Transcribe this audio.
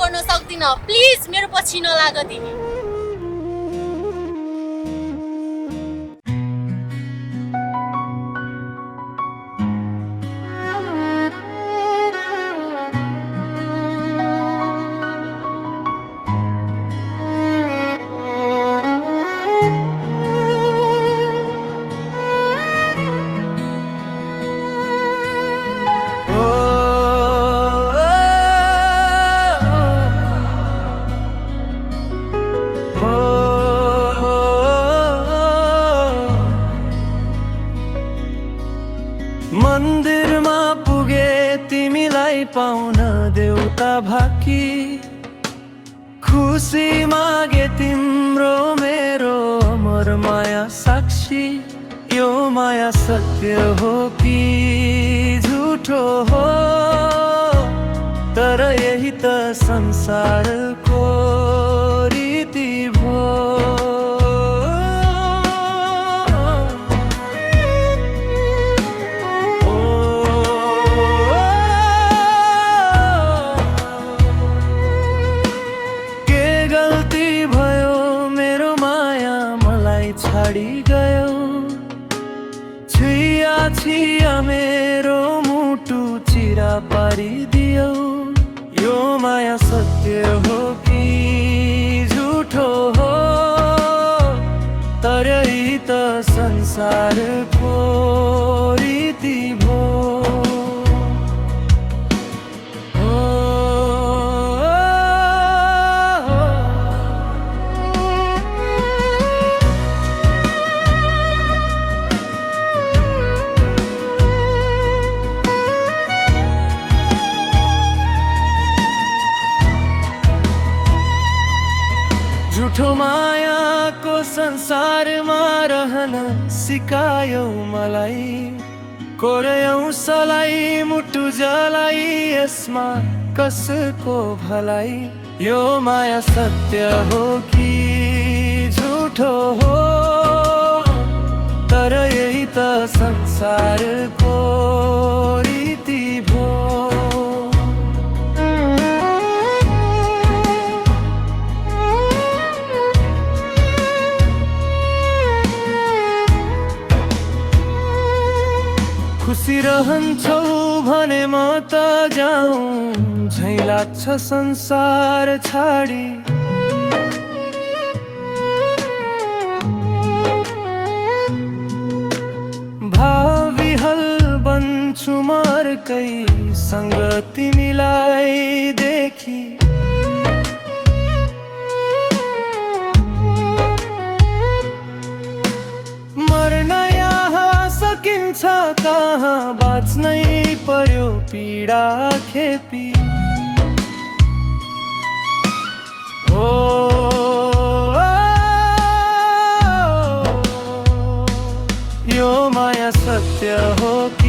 गर्न सक्दिन प्लिज मेरो पछि नलाग तिमी मन्दिरमा पुगे तिमीलाई पाउन देउता भाकी खुसी मागे तिम्रो मेरो अमर माया साक्षी यो माया सत्य हो कि झुठो हो तर यही त संसारको रीति भो छाडी गयो छिया मेरो मुटु चिरा पारिदियो यो माया सत्य हो कि झुठो हो तर यही त संसारको रीति भो झुठो मायाको संसारमा रहन सिकायो मलाई कोर्यौं सलाई मुटु जलाई यसमा कसको भलाई यो माया सत्य हो कि झुठो हो तर यही त संसारको रीति भो खुसी रहन्छौ भने म त जाऊँ झै लाग्छ संसार छाडी भाविहल बन्छु मर्कैसँग तिमीलाई देखी सकिन्छ कहाँ बाँच्नै पर्यो पीडा खेपी हो यो माया सत्य हो कि